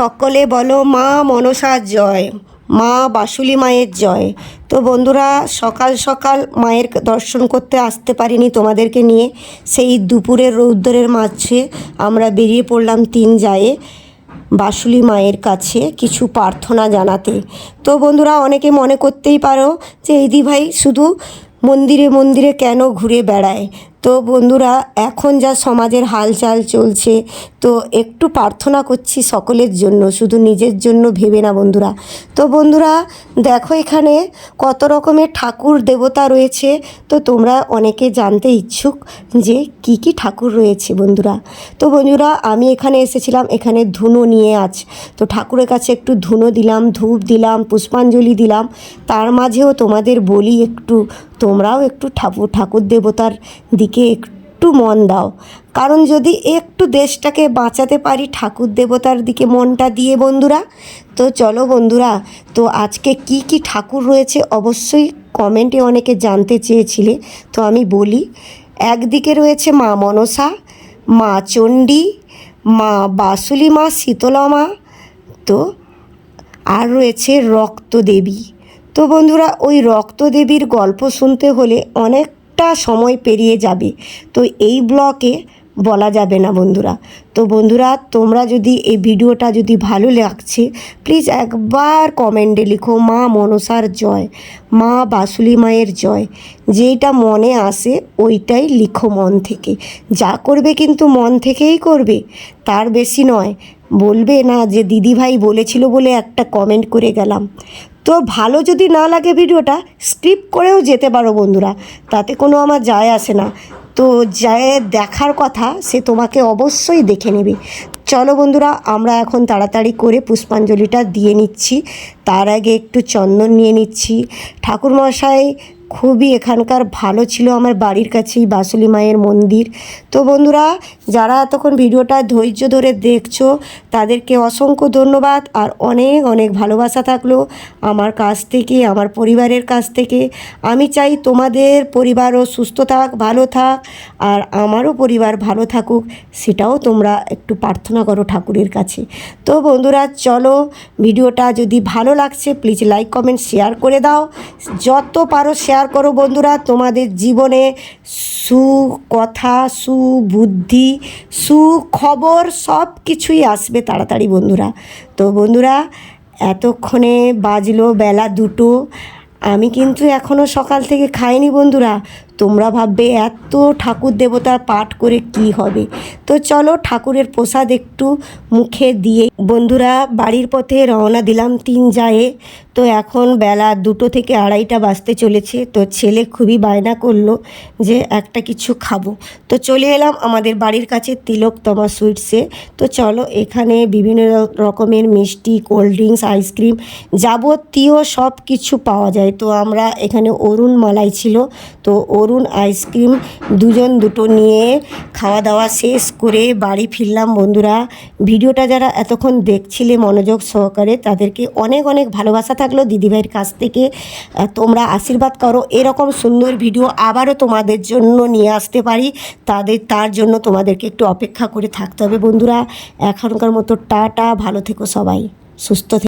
সকলে বলো মা মনসার জয়, মা বাসুলি মায়ের জয়। তো বন্ধুরা, সকাল সকাল মায়ের দর্শন করতে আসতে পারিনি তোমাদেরকে নিয়ে। সেই দুপুরের রৌদ্রের মাঝে আমরা বেরিয়ে পড়লাম তিন জায়ে বাসুলি মায়ের কাছে কিছু প্রার্থনা জানাতে। তো বন্ধুরা, অনেকে মনে করতেই পারো যে এই দিভাই শুধু মন্দিরে মন্দিরে কেন ঘুরে বেড়ায়। তো বন্ধুরা, এখন যা সমাজের হালচাল চলছে, তো একটু প্রার্থনা করছি সকলের জন্য, শুধু নিজের জন্য ভেবে না বন্ধুরা। তো বন্ধুরা দেখো, এখানে কত রকমের ঠাকুর দেবতা রয়েছে। তো তোমরা অনেকে জানতে ইচ্ছুক যে কি কি ঠাকুর রয়েছে বন্ধুরা। তো বন্ধুরা, আমি এখানে এসেছিলাম, এখানে ধুনো নিয়ে আজ তো ঠাকুরের কাছে একটু ধুনো দিলাম, ধূপ দিলাম, পুষ্পাঞ্জলি দিলাম। তার মাঝেও তোমাদের বলি, একটু তোমরাও একটু ঠাকুর দেবতার দিকে একটু মন দাও, কারণ যদি একটু দেশটাকে বাঁচাতে পারি ঠাকুর দেবতার দিকে মনটা দিয়ে বন্ধুরা। তো চলো বন্ধুরা, তো আজকে কি কি ঠাকুর রয়েছে অবশ্যই কমেন্টে অনেকে জানতে চেয়েছিলে, তো আমি বলি। একদিকে রয়েছে মা মনসা, মা চণ্ডী, মা বাসুলি মা, শীতলা মা, তো আর রয়েছে রক্তদেবী। তো বন্ধুরা, ওই রক্তদেবীর গল্প শুনতে হলে অনেকটা সময় পেরিয়ে যাবে, তো এই ব্লকে বলা যাবে না বন্ধুরা। তো বন্ধুরা, তোমরা যদি এই ভিডিওটা যদি ভালো লাগছে, প্লিজ একবার কমেন্টে লিখো মা মনসার জয়, মা বাসুলি মায়ের জয়। যেইটা মনে আসে ওইটাই লিখো মন থেকে। যা করবে কিন্তু মন থেকেই করবে, তার বেশি নয়। বলবে না যে দিদিভাই বলেছিল বলে একটা কমেন্ট করে গেলাম। তো ভালো যদি না লাগে ভিডিওটা স্কিপ করেও যেতে পারো বন্ধুরা, তাতে কোনো আমার যায় আসে না। তো যায় দেখার কথা সে তোমাকে অবশ্যই দেখে নেবে। চলো বন্ধুরা, আমরা এখন তাড়াতাড়ি করে পুষ্পাঞ্জলিটা দিয়ে নিচ্ছি। তার আগে একটু চন্দন নিয়ে নিচ্ছি। ঠাকুরমশাই খুবই এখানকার ভালো ছিল, আমার বাড়ির কাছেই বাসুলি মায়ের মন্দির। তো বন্ধুরা, যারা এতক্ষণ ভিডিওটা ধৈর্য ধরে দেখছো তাদেরকে অসংখ্য ধন্যবাদ, আর অনেক অনেক ভালোবাসা থাকলো আমার কাছ থেকে, আমার পরিবারের কাছ থেকে। আমি চাই তোমাদের পরিবারও সুস্থ থাক, ভালো থাক, আর আমারও পরিবার ভালো থাকুক, সেটাও তোমরা একটু প্রার্থনা করো ঠাকুরের কাছে। তো বন্ধুরা চলো, ভিডিওটা যদি ভালো লাগছে প্লিজ লাইক কমেন্ট শেয়ার করে দাও, যত পারো শেয়ার করো বন্ধুরা। তোমাদের জীবনে সুকথা, সুবুদ্ধি, সুখবর সব কিছুই আসবে তাড়াতাড়ি বন্ধুরা। তো বন্ধুরা, এতক্ষণে বাজলো বেলা 2টো। আমি কিন্তু এখনও সকাল থেকে খাইনি বন্ধুরা। তোমরা ভাববে এত ঠাকুর দেবতার পাঠ করে কি হবে। তো চলো, ঠাকুরের প্রসাদ একটু মুখে দিয়ে বন্ধুরা বাড়ির পথে রওনা দিলাম তিন জায়ে। তো এখন বেলা 2টো থেকে 2:30 বাজতে চলেছে। তো ছেলে খুবই বায়না করলো যে একটা কিছু খাবো। তো চলে এলাম আমাদের বাড়ির কাছে তিলোত্তমা সুইটসে। তো চলো, এখানে বিভিন্ন রকমের মিষ্টি, কোল্ড ড্রিঙ্কস, আইসক্রিম যাবতীয় সব কিছু পাওয়া যায়। তো আমরা এখানে অরুণ মালাই ছিল, তো অরুণ আইসক্রিম দুটো নিয়ে খাওয়া দাওয়া শেষ করে বাড়ি ফিরলাম বন্ধুরা। ভিডিওটা যারা এতক্ষণ দেখছিলে মনোযোগ সহকারে, তাদেরকে অনেক অনেক ভালোবাসা থাকলো দিদিভাইয়ের কাছ থেকে। তোমরা আশীর্বাদ করো এরকম সুন্দর ভিডিও আবারও তোমাদের জন্য নিয়ে আসতে পারি। তার জন্য তোমাদেরকে একটু অপেক্ষা করে থাকতে হবে বন্ধুরা। এখনকার মতো টাটা, ভালো থেকো সবাই, সুস্থ থেকো।